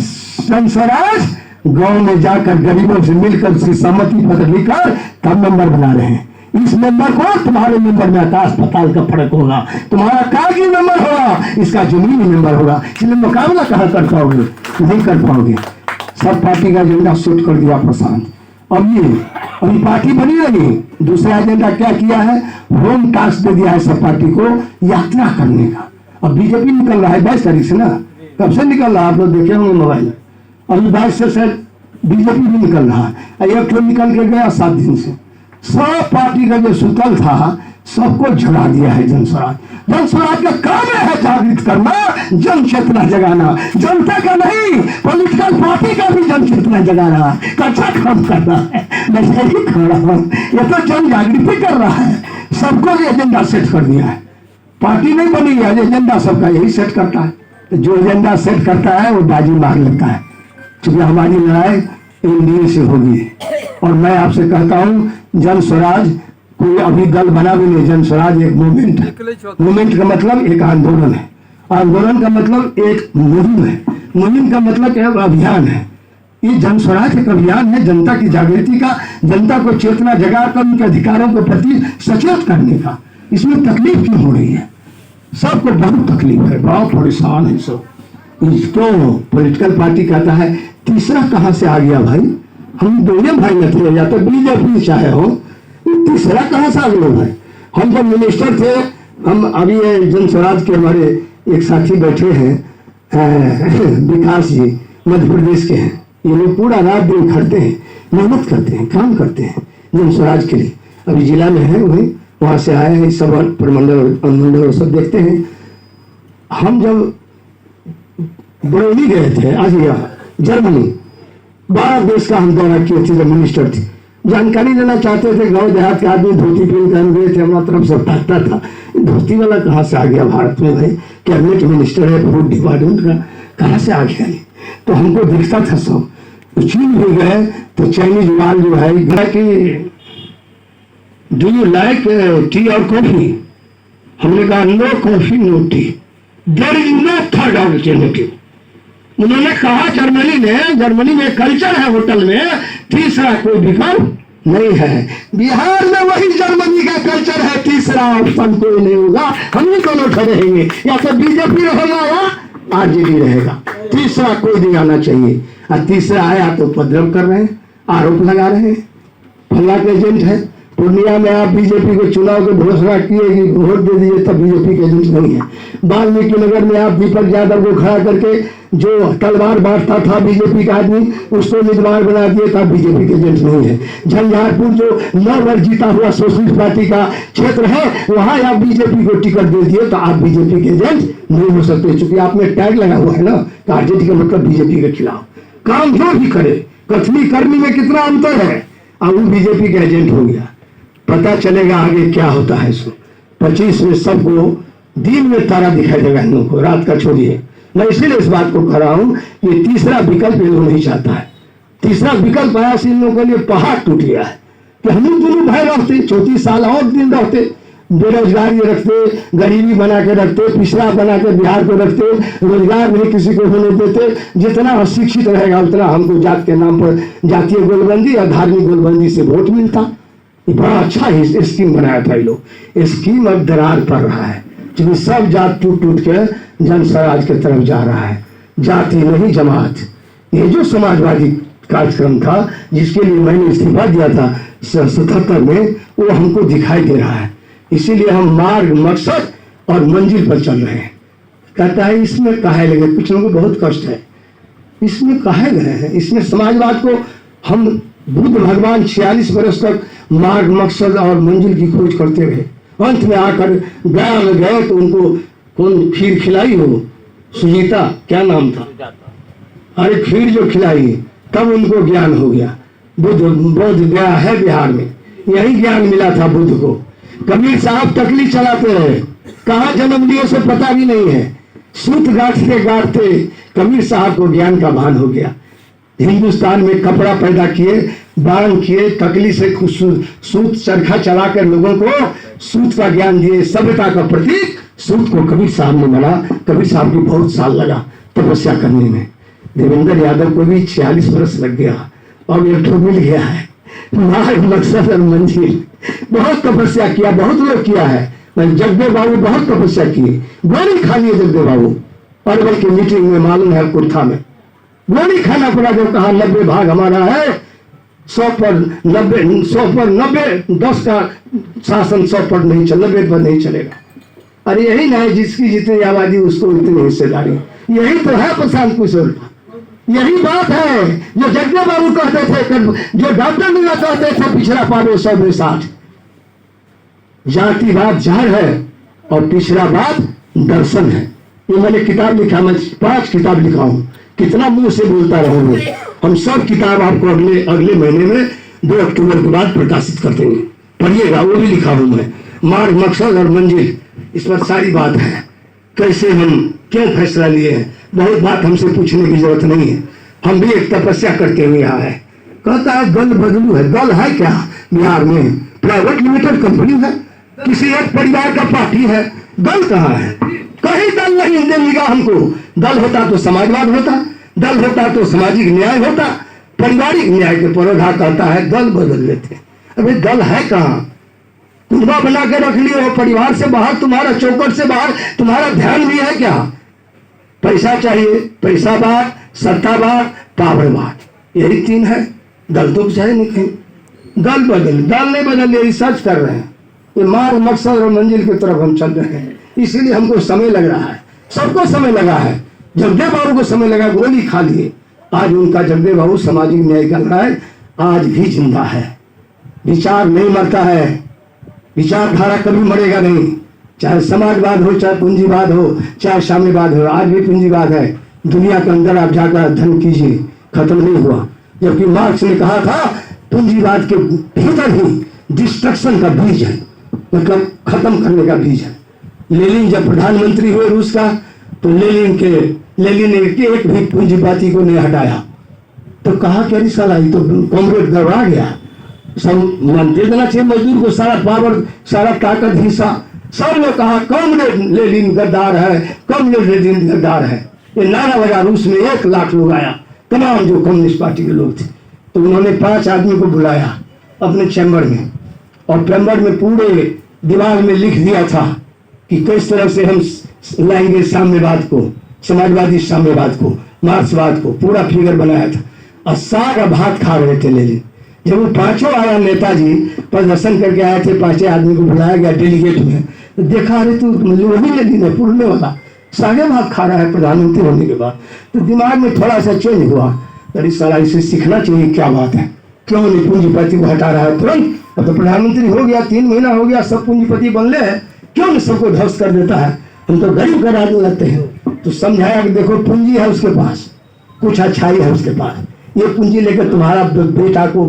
जन स्वराज गाँव में जाकर गरीबों से मिलकर उसकी सहमति पत्र लिखकर तब नंबर बना रहे हैं। इस नंबर को तुम्हारे नंबर में आकाश पाताल का फर्क होगा। तुम्हारा कागजी नंबर होगा, इसका जमीनी नंबर होगा। इसलिए मुकाबला कहाँ कर पाओगे? नहीं कर पाओगे। सब पार्टी का एजेंडा सेट कर दिया प्रशांत। अभी पार्टी बनी रही। दूसरा एजेंडा क्या किया है? होम टास्क दे दिया है सब पार्टी को यात्रा करने का। अब बीजेपी निकल रहा है 22 तारीख से ना, कब से निकल रहा है आप लोग देखे होंगे मोबाइल। अभी 22 से शायद बीजेपी भी निकल रहा है। एक तो निकल के गया 7 दिन से। सब पार्टी का जो सुतल था सबको जगा दिया है जन स्वराज। जन स्वराज का काम है जागृत करना, जन चेतना जगाना। जनता का नहीं, पॉलिटिकल पार्टी का भी जन चेतना जगाना। अच्छा काम कर रहा है, मैं सही कर रहा हूँ। ये तो जन जागृति कर रहा है। सबको ये एजेंडा सेट कर दिया है। पार्टी नहीं बनी है, एजेंडा सबका यही सेट करता है। तो जो एजेंडा सेट करता है वो बाजी मार लेता है। क्योंकि हमारी लड़ाई एनडीए से होगी। और मैं आपसे कहता हूँ जन स्वराज कोई अभी दल बना भी नहीं। जन स्वराज एक मूवमेंट है। मूवमेंट का मतलब एक आंदोलन है। आंदोलन का मतलब एक मुहिम है। मुहिम का मतलब एक अभियान है। ये जन स्वराज एक अभियान है जनता की जागृति का, जनता को चेतना जगाकर उनके अधिकारों के प्रति सचेत करने का। इसमें तकलीफ क्यों हो रही है? सबको बहुत तकलीफ है, बहुत परेशान है सब। इसको पॉलिटिकल पार्टी कहता है तीसरा कहाँ से आ गया भाई? हम दोनों भाई न थे, या तो बीजेपी चाहे हो, तीसरा कहाँ से आ गया भाई? हम जब मिनिस्टर थे, हम अभी जन स्वराज के हमारे एक साथी बैठे हैं विकास जी, मध्य प्रदेश के हैं। ये लोग पूरा रात दिन खड़ते हैं, मेहनत करते हैं, काम करते हैं जन स्वराज के लिए। अभी जिला में है वही, वहाँ से आए हैं सब प्रमंडल अनुमंडल सब देखते हैं। हम जब बरौनी गए थे, आज यहाँ जर्मनी, 12 देश का हम दौरा किए थे जब मिनिस्टर थे। जानकारी लेना चाहते थे, गांव देहात के आदमी धोती पहन कर गए थे, हमारा तरफ से टाकता था। धोती वाला कहाँ से आ गया भारत में भाई? कैबिनेट मिनिस्टर है, फूड डिपार्टमेंट का, कहाँ से आ गया? तो हमको दिखता था सब। तो चीन भी गए तो चाइनीज माल जो है, कि डू यू लाइक टी और कॉफी? हमने कहा no coffee no tea, there is no third alternative. उन्होंने कहा जर्मनी में कल्चर है होटल में, तीसरा कोई विकल्प नहीं है। बिहार में वही जर्मनी का कल्चर है, तीसरा ऑप्शन कोई नहीं होगा। हम ही दोनों खड़े रहेंगे, या तो बीजेपी रहेगा या आरजेडी रहेगा, तीसरा कोई नहीं आना चाहिए। और तीसरा आया तो उपद्रव कर रहे हैं, आरोप लगा रहे हैं, फल्ला के एजेंट है। पूर्णिया में आप बीजेपी को चुनाव के घोषणा किए कि वोट दे दीजिए, तब बीजेपी के एजेंट नहीं है। वाल्मीकि नगर में आप दीपक यादव को खड़ा करके जो तलवार बांटता था बीजेपी का आदमी, उसको निगरान बना दिए, तब बीजेपी के एजेंट नहीं है। झंझारपुर जो 9 बार जीता हुआ सोशलिस्ट पार्टी का क्षेत्र है, वहां आप बीजेपी को टिकट दे दिए तो आप बीजेपी के एजेंट नहीं हो सकते, चूंकि आपने टैग लगा हुआ है ना, तो आरजेडी का मतलब बीजेपी के खिलाफ। काम जो भी करे, कथनी करनी में कितना अंतर है, अब वो बीजेपी का एजेंट हो गया। पता चलेगा आगे क्या होता है। इसको 25 में सबको दिन में तारा दिखाई देगा, इन लोगों को रात का छोड़िए। मैं इसीलिए इस बात को कह रहा हूं कि तीसरा विकल्प ये लोग नहीं चाहता है। तीसरा विकल्प आया से इन लोगों के लिए पहाड़ टूट गया है कि हम लोग दोनों भाई रहते 34 साल और दिन रहते, बेरोजगारी रखते, गरीबी बना के रखते, पिछड़ा बना के बिहार को रखते, रोजगार नहीं किसी को होने देते। जितना अशिक्षित रहेगा उतना हमको जात के नाम पर जातीय गोलबंदी और धार्मिक गोलबंदी से वोट मिलता। बड़ा अच्छा स्कीम बनाया था ये लोग। स्कीम अब दरार पड़ रहा है, क्योंकि सब जात टूट टूट के जन स्वराज की तरफ जा रहा है, जाति नहीं जमात। ये जो समाजवादी कार्यक्रम था जिसके लिए मैंने इस्तीफा दिया था 77 में, वो हमको दिखाई दे रहा है। इसीलिए हम मार्ग, मकसद और मंजिल पर चल रहे हैं। कहता है इसमें काहे लगे, कुछ लोगों को बहुत कष्ट है, इसमें काहे गए हैं। इसमें समाजवाद को हम बुद्ध भगवान 46 वर्ष तक मार्ग, मकसद और मंजिल की खोज करते रहे। अंत में आकर गया में गए तो उनको कौन खीर खिलाई हो, सुजीता क्या नाम था, अरे खीर जो खिलाई तब उनको ज्ञान हो गया। बुद्ध गया है बिहार में, यही ज्ञान मिला था बुद्ध को। कबीर साहब टकली चलाते रहे, कहाँ जन्म लिए से पता भी नहीं है। सूत गांठते गांठते कबीर साहब को ज्ञान का भान हो गया। हिंदुस्तान में कपड़ा पैदा किए, बांध किए, टकली से सूत चरखा चलाकर लोगों को सूत का ज्ञान दिए। सभ्यता का प्रतीक सूत को कबीर साहब ने बना। कबीर साहब को बहुत साल लगा तपस्या करने में। देवेंद्र यादव को भी 46 वर्ष लग गया, और एक ठो मिल गया है मार्ग, मकसद और मंजिल। बहुत तपस्या किया, बहुत लोग किया है। जगदेव बाबू बहुत तपस्या किए, गोली खा लिए जगदेव बाबू। अरवल की मीटिंग में मालूम है कुर्था में गोली खाना पड़ा, जो कहा 90 भाग हमारा है, 100 पर 90 10 का शासन 100 पर नहीं चल, 90 पर नहीं चलेगा। अरे यही ना है, जिसकी जितनी आबादी उसको इतनी हिस्सेदारी। यही तो है प्रशांत किशोर का, यही बात है जो जगदेव बाबू कहते थे, जो डॉक्टर मीरा कहते थे, पिछड़ा पावे 100 में 60। जातिवाद जहर है और पिछड़ावाद दर्शन है। ये मैंने किताब लिखा, मैं 5 किताब लिखा हूं। कितना मुंह से बोलता रहूंगा। हम सब किताब आपको अगले महीने में 2 अक्टूबर के बाद प्रकाशित कर देंगे, पढ़िएगा। वो भी लिखा हूं मैं, मार्ग, मकसद और मंजिल। इस पर सारी बात है, कैसे हम क्यों फैसला लिए हैं। बहुत बात हमसे पूछने की जरूरत नहीं है। हम भी एक तपस्या करते हुए यहाँ है। कहता है दल बदलू है। दल है क्या बिहार में? प्राइवेट लिमिटेड कंपनी है, किसी एक परिवार का पार्टी है। दल कहाँ है? कहीं दल नहीं देगा हमको। दल होता तो समाजवाद होता, दल होता तो सामाजिक न्याय होता, पारिवारिक न्याय के परोधा करता है, दल बदल लेते। अबे दल है कहाँ? कुंबा बना के रख लिए हो परिवार से बाहर, तुम्हारा चौकट से बाहर तुम्हारा ध्यान भी है क्या? पैसा चाहिए, पैसा बात, सत्ता बात, पावर बात, यही 3 है। दल तो चाहे नहीं कहीं। दल बदल, दल नहीं बदल, ये रिसर्च कर रहे हैं। ये मार्ग, मकसद और मंजिल की तरफ हम चल रहे हैं। इसीलिए हमको समय लग रहा है, सबको समय लगा है। जगदेव बाबू को समय लगा, गोली खा लिए। आज उनका जगदेव बाबू सामाजिक न्याय कर रहा है, आज भी जिंदा है। विचार नहीं मरता है, विचारधारा कभी मरेगा नहीं। चाहे समाजवाद हो, चाहे पूंजीवाद हो, चाहे साम्यवाद हो, आज भी पूंजीवाद है। दुनिया के अंदर आप जाकर धन कीजिए, खत्म नहीं हुआ। जबकि मार्क्स ने कहा था पूंजीवाद के भीतर ही डिस्ट्रक्शन का बीज है, मतलब खत्म करने का बीज है। लेनिन जब प्रधानमंत्री हुए रूस का, तो लेनिन ने एक भी पूंजीवादी को नहीं हटाया। तो कहा क्या साला, ये तो कॉमरेड गड़बड़ा गया। सब दे देना चाहिए मजदूर को सारा पावर, सारा ताकत, हिस्सा। सबने कहा कॉमरेड लेनिन गद्दार है, कॉमरेड लेनिन गद्दार है। ये नारा लगा, रूस में 1 लाख लोग आया, तमाम जो कम्युनिस्ट पार्टी के लोग थे। तो उन्होंने 5 आदमी को बुलाया अपने चैम्बर में, और चैम्बर में पूरे दीवार में लिख दिया था कि किस तरह से हम लाएंगे साम्यवाद को, समाजवादी साम्यवाद को, मार्क्सवाद को, पूरा फिगर बनाया था। और सारा भात खा रहे थे लेनिन। जब वो 5 आया, नेताजी प्रदर्शन करके आए थे, 5 आदमी को बुलाया गया डेलीगेट में, तो देखा रहे तो वही लेनिन है, पुरने वाला, सारे भात खा रहा है प्रधानमंत्री होने के बाद। तो दिमाग में थोड़ा सा चेंज हुआ, अरे साला इसे सीखना चाहिए, क्या बात है, क्यों नहीं पूंजीपति को हटा रहा है तुरंत। अब तो प्रधानमंत्री हो गया, 3 महीना हो गया, सब पूंजीपति बन ले, क्यों नहीं सबको ध्वस्त कर देता है, हम तो गरीब कराने लगते हैं। तो समझाया कि देखो पूंजी है उसके पास, कुछ अच्छाई है उसके पास, ये पूंजी लेकर तुम्हारा बेटा को,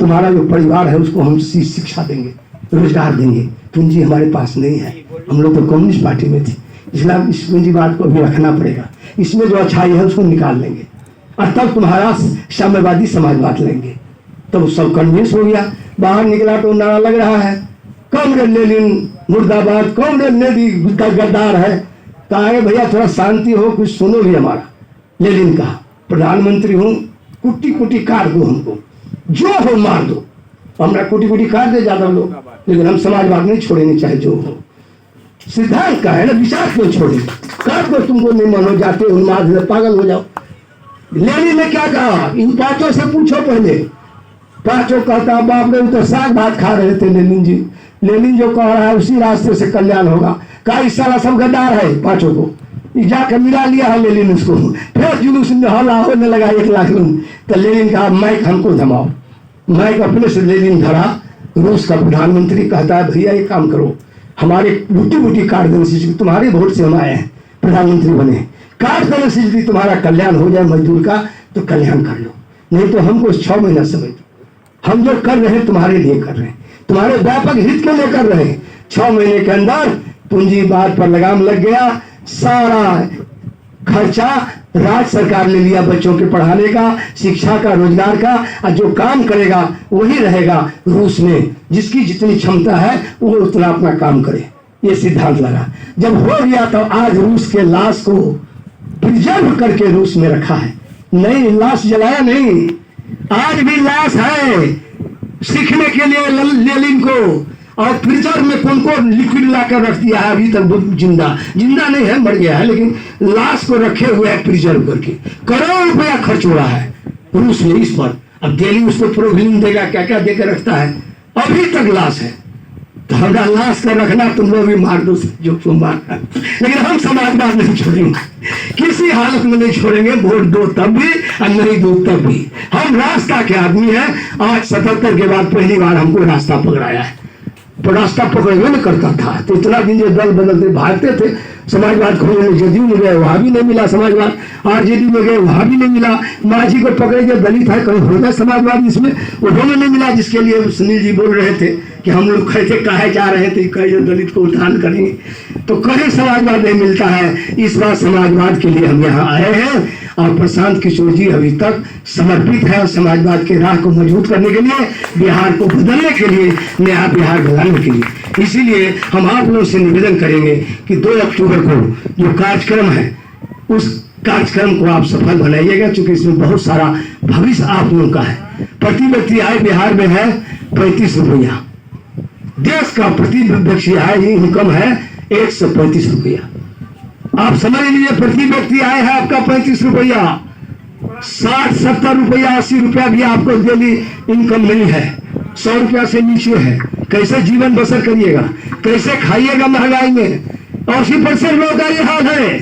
तुम्हारा जो परिवार है उसको हम शिक्षा देंगे, रोजगार देंगे। पूंजी हमारे पास नहीं है, हम लोग तो कम्युनिस्ट पार्टी में थे, इसलिए इस पूंजीवाद को भी रखना पड़ेगा, इसमें जो अच्छाई है उसको निकाल लेंगे और तब तुम्हारा साम्यवादी समाजवाद लेंगे। तब तो सब कन्विंस हो गया। बाहर निकला तो नारा लग रहा है कॉमरेड लेनिन मुर्दाबाद, कॉमरेड लेनिन गद्दार है। कहा है भैया थोड़ा शांति हो, कुछ सुनो भी हमारा। लेनिन कहा प्रधानमंत्री हूँ, कुटी कुटी काट दो हमको, जो हो मार दो, हमारा कुटी कुटी काट दे ज्यादा लोग, लेकिन हम समाजवाद नहीं छोड़ेंगे चाहे जो हो। सिद्धांत का है ना, विचार क्यों छोड़ेंगे, काट दो, तुमको नहीं मानो, जाते उन्माद पागल हो जाओ। लेनिन ने क्या कहा, इन 5 से पूछो पहले। 5 कहता बाप रे, तो साग भात खा रहे थे लेनिन जी। लेनिन जो कह रहा है उसी रास्ते से कल्याण होगा। कहा इस साला सब गद्दार है, 5 को जाकर मिला लिया है लेनिन उसको। फिर जुलूस में हल्ला होने लगा 1 लाख लोग। तो लेनिन कहा माइक हमको धमाओ, माइक अपने से लेनिन धरा। रूस का प्रधानमंत्री कहता है भैया एक काम करो, हमारे बूटी बूटी काट देने से, तुम्हारे वोट से हम आए हैं प्रधानमंत्री बने, काट देने से यदि तुम्हारा कल्याण हो जाए मजदूर का तो कल्याण कर लो, नहीं तो हमको 6 महीना समय दो। हम जो कर रहे हैं तुम्हारे लिए कर रहे हैं, तुम्हारे व्यापक हित के लिए कर रहे हैं। 6 महीने के अंदर पूंजीवाद पर लगाम लग गया, सारा खर्चा राज्य सरकार ले लिया, बच्चों के पढ़ाने का, शिक्षा का, रोजगार का, और जो काम करेगा वही रहेगा रूस में, जिसकी जितनी क्षमता है वो उतना अपना काम करे। ये सिद्धांत लगा। जब हो गया तो आज रूस के लाश को प्रिजर्व करके रूस में रखा है। नहीं, लाश जलाया नहीं, आज भी लाश है सीखने के लिए लेनिन को। और फ्रीजर में कौन को लिक्विड लाकर रख दिया है, अभी तक जिंदा नहीं है, मर गया है, लेकिन लाश को रखे हुए है प्रिजर्व करके। करोड़ रुपया खर्च हो रहा है रूस में इस पर। अब डेली उसको प्रोविजन देगा, क्या क्या देकर रखता है, अभी तक लाश है। तो हमारा लाश का रखना तुम लोग भी मार दो जो तुम मार, लेकिन हम समाजवाद नहीं छोड़ेंगे, किसी हालत में नहीं छोड़ेंगे। वोट दो तब भी और नहीं दो तब भी। हम रास्ता के आदमी हैं। आज 77 के बाद पहली बार हमको रास्ता पकड़ाया है। तो रास्ता पकड़े नहीं करता था, तो इतना दिन जो दल बदलते भागते थे, समाजवाद खोजने जदयू में गए वहां भी नहीं मिला समाजवाद, आरजेडी में गए वहां भी नहीं मिला, माझी को पकड़े जो दलित है कहीं हो गया समाजवाद, इसमें उन्होंने नहीं मिला, जिसके लिए सुनील जी बोल रहे थे कि हम लोग कैसे कहे जा रहे थे कहीं जो दलित को उत्थान करेंगे, तो कहीं समाजवाद नहीं मिलता है। इस बार समाजवाद के लिए हम यहाँ आए हैं और प्रशांत किशोर जी अभी तक समर्पित है समाजवाद के राह को मजबूत करने के लिए, बिहार को बदलने के लिए, नया बिहार बनाने के लिए। इसीलिए हम आप लोगों से निवेदन करेंगे कि 2 अक्टूबर को जो कार्यक्रम है उस कार्यक्रम को आप सफल बनाइएगा, क्योंकि इसमें बहुत सारा भविष्य आप लोगों का है। प्रति व्यक्ति आय बिहार में है 35 रुपया, देश का प्रति व्यक्ति आय इनकम है 135 रुपया। आप समझ लीजिए, प्रति व्यक्ति आय है आपका 35 रुपया, 60-70 रुपया 80 रुपया भी आपको डेली इनकम नहीं है, 100 रुपया से नीचे है। कैसे जीवन बसर करिएगा, कैसे खाइएगा महंगाई में। 80% लोगों का ये हाल है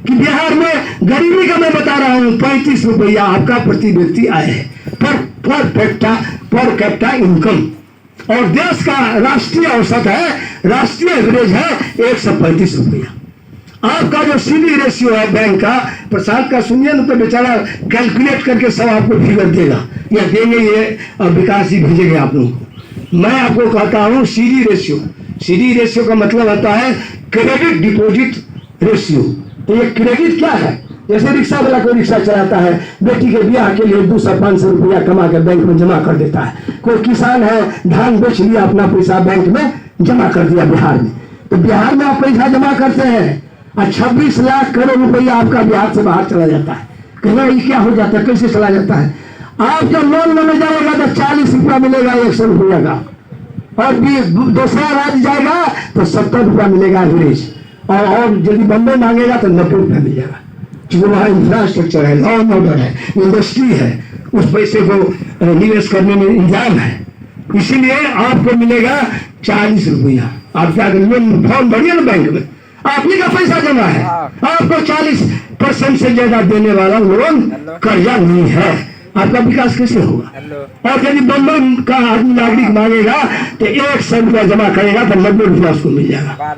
कि बिहार में गरीबी का मैं बता रहा हूँ, 35 रुपया आपका प्रति व्यक्ति आय है पर कैपिटा इनकम। और देश का राष्ट्रीय औसत है, राष्ट्रीय एवरेज है 135 रुपया। आपका जो सीडी रेशियो है बैंक का, प्रशांत का सुनिए ना, तो बेचारा कैलकुलेट करके सब आपको फिगर देगा या देंगे, ये विकास जी भेजेंगे आप लोगों को। मैं आपको कहता हूँ सीडी रेशियो का मतलब होता है क्रेडिट डिपॉजिट रेशियो। तो ये क्रेडिट क्या है, जैसे रिक्शा वाला कोई रिक्शा चलाता है, बेटी के ब्याह के लिए 200-500 रुपया कमा के बैंक में जमा कर देता है। कोई किसान है, धान बेच लिया, अपना पैसा बैंक में जमा कर दिया बिहार में। तो बिहार में आप पैसा जमा करते हैं और 26 लाख करोड़ रुपया आपका बिहार से बाहर चला जाता है। कहना ये क्या हो जाता है, कैसे चला जाता है? आप जब लोन लेने जाएगा तो 40 रुपया मिलेगा 100 रुपया का, और दूसरा राज्य जाएगा तो 70 रुपया मिलेगा एवरेज, और यदि बम्बे मांगेगा तो 90 रुपया मिल जाएगा। क्योंकि वहाँ इंफ्रास्ट्रक्चर है, लॉ एंड ऑर्डर है, इंडस्ट्री है, उस पैसे को निवेश करने में इंतजाम है। इसीलिए आपको मिलेगा 40 रुपया। आप क्या लोन फॉर्म भरिए ना बैंक में, आप ही का पैसा जमा है, आपको 40% से ज्यादा देने वाला लोन कर्जा नहीं है। आपका विकास कैसे होगा? और यदि बम्बई का आदमी नागरिक मांगेगा तो 100 रुपया जमा करेगा तो 90 रुपया उसको मिल जाएगा,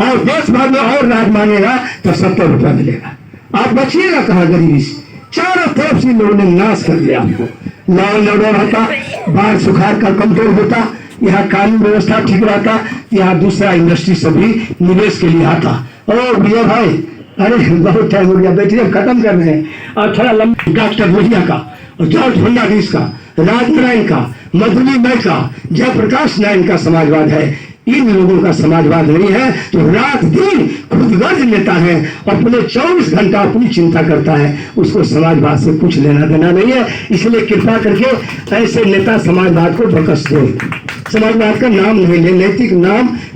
और देश भर में और राज्य मांगेगा तो 70 रुपया मिलेगा। आप बचिएगा कहाँ गरीबी से? चारों तरफ से लोगों ने नाश कर दिया आपको। लॉ एंड ऑर्डर होता, बाढ़ सुखाड़ का कंट्रोल होता, यहाँ कानून व्यवस्था ठीक रहता, यहाँ दूसरा इंडस्ट्री सभी निवेश के लिए आता। और विजय भाई, अरे बहुत टाइम हो गया, बैठिए खत्म कर रहे हैं। और थोड़ा लंबा डॉक्टर लोहिया का, और जॉर्ज फर्नांडिस का, राजनारायण का, मधुली मई का, जयप्रकाश नारायण का समाजवाद है। इन लोगों का समाजवाद नहीं है जो रात दिन खुदगर्ज लेता है और अपने 24 घंटा अपनी चिंता करता है, उसको समाजवाद से कुछ लेना देना नहीं है। इसलिए कृपा करके ऐसे नेता समाजवाद को बकस दो, समाजवाद का नाम नहीं ले,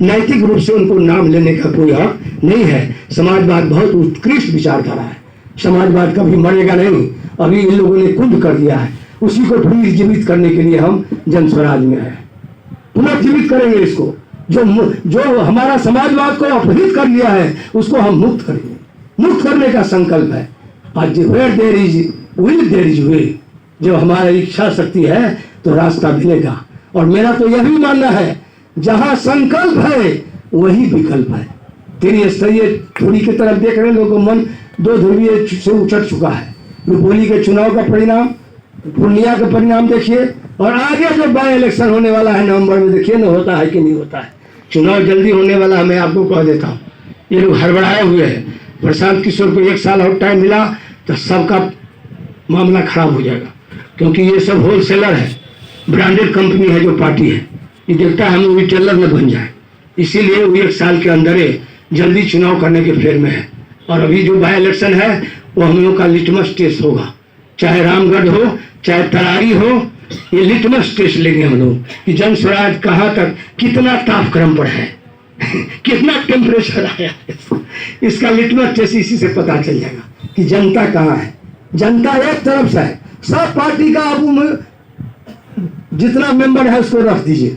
नैतिक रूप से उनको नाम लेने का कोई हक नहीं है। समाजवाद बहुत उत्कृष्ट विचारधारा है, समाजवाद कभी मरेगा नहीं। अभी इन लोगों ने कुंद कर दिया है, उसी को पुनर्जीवित करने के लिए हम जन स्वराज में आए, पुनर्जीवित करेंगे इसको। जो हमारा समाजवाद को अपहृत कर लिया है उसको हम मुक्त करेंगे, मुक्त करने का संकल्प है। आज where there is will there is way, जो हमारा इच्छा शक्ति है तो रास्ता मिलेगा। और मेरा तो यह भी मानना है जहां संकल्प है वही विकल्प है। तेरी स्तरीय थोड़ी की तरफ देख रहे लोगों को मन दो ध्रुवीय से उछट चुका है। रुपौली के चुनाव का परिणाम, पूर्णिया का परिणाम देखिए, और आगे जो बाई इलेक्शन होने वाला है नवंबर में, देखिए ना होता है कि नहीं होता है। चुनाव जल्दी होने वाला है, मैं आपको कह देता हूँ। ये लोग हड़बड़ाए हुए हैं। प्रशांत किशोर को 1 साल और टाइम मिला तो सबका मामला खराब हो जाएगा, क्योंकि ये सब होलसेलर है, ब्रांडेड कंपनी है जो पार्टी है, ये देखता है हम रिटेलर में बन जाए। इसीलिए वो 1 साल के अंदर जल्दी चुनाव करने के फेर में है। और अभी जो बाई इलेक्शन है वो हम लोग का लिटमस टेस्ट होगा, चाहे रामगढ़ हो चाहे तरारी हो, ये लिटमस टेस्ट लेंगे हम लोग कि जन स्वराज कहाँ तक, कितना तापक्रम पर है, कितना टेम्परेचर आया है। इसका लिटमस टेस्ट इसी से पता चल जाएगा कि जनता कहाँ है। जनता एक तरफ से है, सब पार्टी का आप जितना मेंबर है उसको रख दीजिए,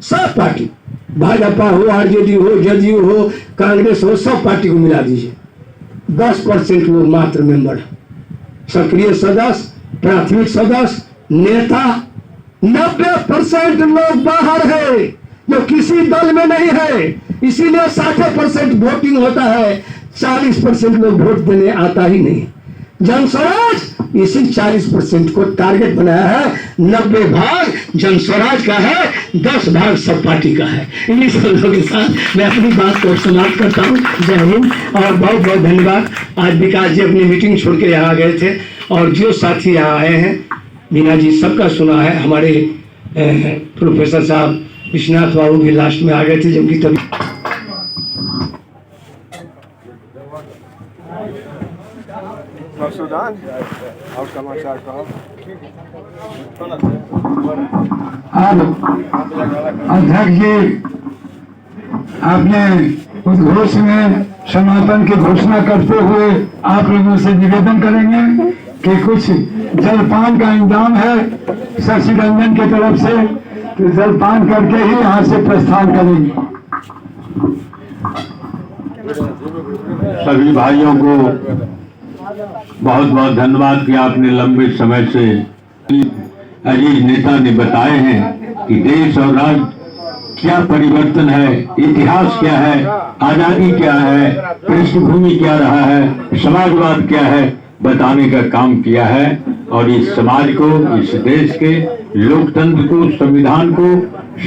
सब पार्टी, भाजपा हो, आरजेडी हो, जदयू हो, कांग्रेस हो, सब पार्टी को मिला दीजिए। 10% लोग मात्र मेंबर है, सक्रिय सदस्य, प्राथमिक सदस्य, नेता 90% लोग बाहर है जो किसी दल में नहीं है। इसीलिए 60% वोटिंग होता है, 40% लोग वोट देने आता ही नहीं। जन स्वराज इसी 40% को टारगेट बनाया है। 90 भाग जन स्वराज का है, 10 भाग सब पार्टी का है। इन्हीं सब लोगों के साथ मैं अपनी बात को समाप्त करता हूँ। जय हिंद और बहुत बहुत धन्यवाद। आज विकास जी अपनी मीटिंग छोड़ के यहाँ गए थे और जो साथी यहाँ आए हैं, मीना जी सबका सुना है। हमारे प्रोफेसर साहब विश्वनाथ बाबू भी लास्ट में आ गए थे, जबकि तभी
और समाचार कहो।
अध्यक्ष जी, आपने उद्घोष में समापन की घोषणा करते हुए आप लोगों से निवेदन करेंगे कि कुछ जलपान का इंतजाम है शशि रंजन की तरफ से, तो जलपान करके ही यहाँ से प्रस्थान करेंगे।
सभी भाइयों को बहुत बहुत धन्यवाद कि आपने लंबे समय से अजीज नेता ने बताए हैं कि देश और राज्य क्या परिवर्तन है, इतिहास क्या है, आजादी क्या है, पृष्ठभूमि क्या रहा है, समाजवाद क्या है, बताने का काम किया है। और इस समाज को, इस देश के लोकतंत्र को, संविधान को,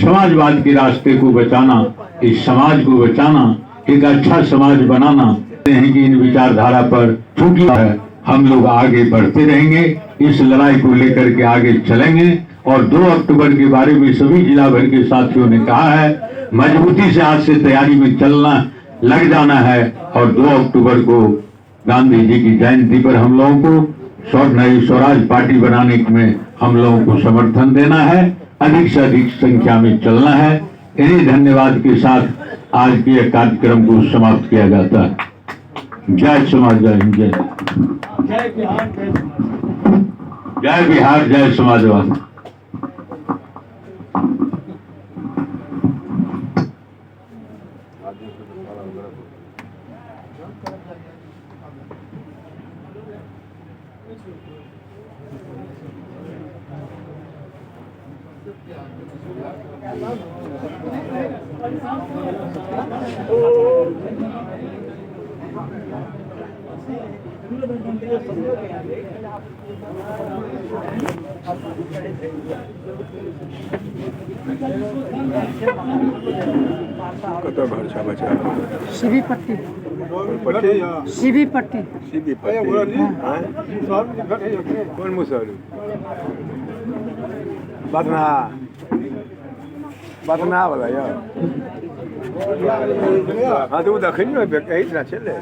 समाजवाद के रास्ते को बचाना, इस समाज को बचाना, एक अच्छा समाज बनाना हैं कि इन विचारधारा पर चूंकि है हम लोग आगे बढ़ते रहेंगे, इस लड़ाई को लेकर के आगे चलेंगे और 2 अक्टूबर के बारे में सभी जिला भर के साथियों ने कहा है। मजबूती से आज से तैयारी में चलना लग जाना है और 2 अक्टूबर को गांधी जी की जयंती पर हम लोगों को नई स्वराज पार्टी बनाने में हम लोगों को समर्थन देना है, अधिक से अधिक संख्या में चलना है। इन्हीं धन्यवाद के साथ आज के कार्यक्रम को समाप्त किया जाता है। जय समाज, जय हिंद, जय बिहार, जय समाजवाद।
कत घर छ बच्चा
शिवी पट्टी
पट्टी
शिवी पट्टी
सीधी पट्टी कौन मुसलू बदना बदना वाला यार हाँ तो देखी यही ना चले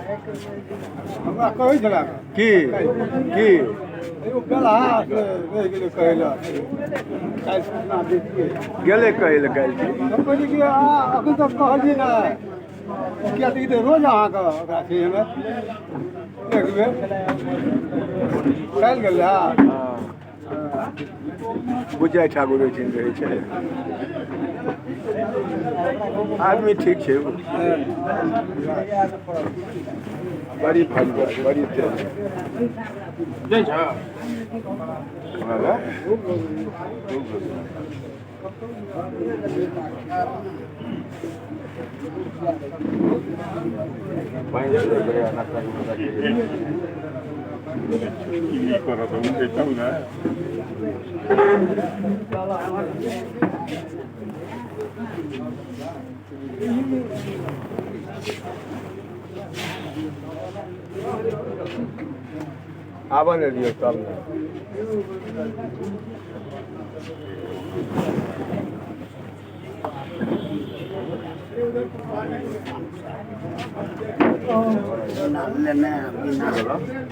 की गेले कहले
अखन तक कहलियै ने किया तऽ रोज अहाँके ओकरा छियै एक बेर काल्हि गेलै
बुझाइ ठाकुर रहै छै आदमी ठीक छै बड़ी फल बड़ी तेज आवा नहीं दियो तब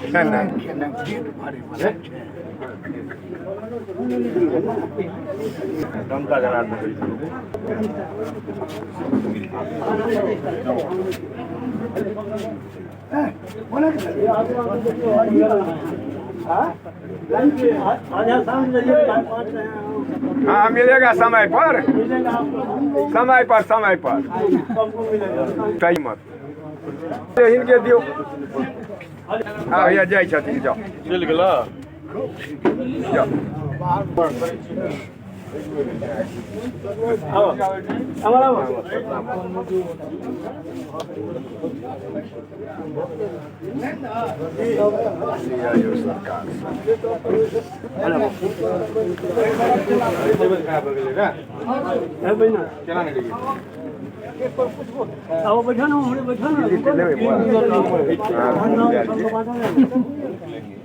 क्षमता हाँ मिलेगा समय पर टाइम मत इनके दियो हाँ भैया जाइ छथिन जाओ चल गेला जाओ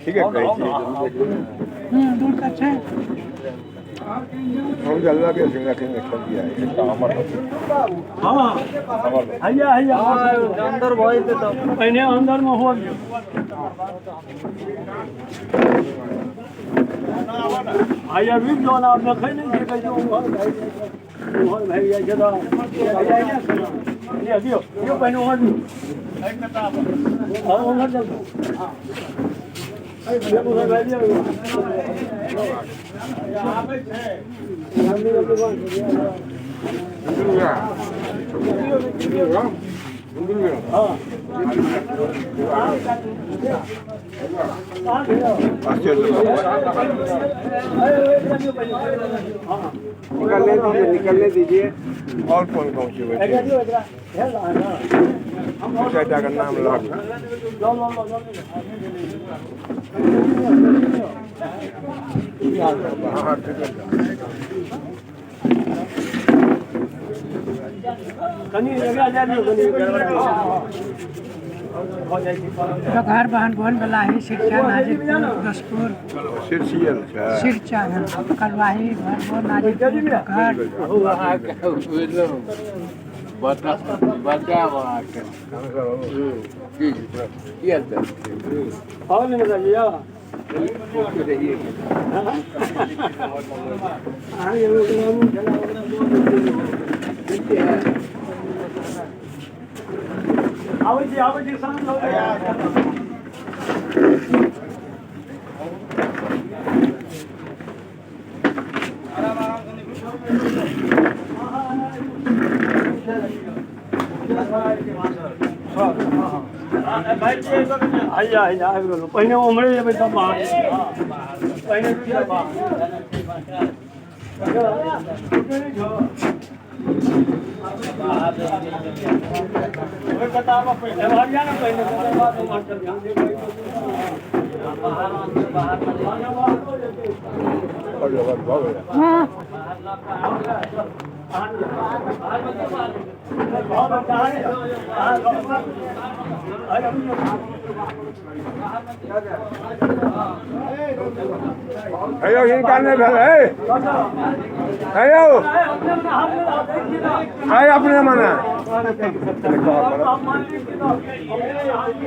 ठीक है हम जल्दा के सिंगा सिंह खेल दिया है हमर हां हैया अंदर भइल त पहले अंदर में हो हैया भी जो ना देखै नहीं छै कहै जो भैया जदा ये दियो यो पहले हो एक नता और उधर चल हां ए भैया को भाई दियो यहां पे है निकलने दीजिए और कौन कौन सी का नाम लग कनी
घर बहन भवन बलाही शिक्षा नाजिरपुर दसपुर
शीर्षियल छै
शिक्षा कलवाही घर भवन नाजिरपुर घर
और नहीं बताइए आओ जी समझ लो पहिने उम्रे जेबै तब पहिने बताबा पहिले भरिया ना पहिने
हाँ
हेयो हिनका नहीं भेल हेयो अपने मने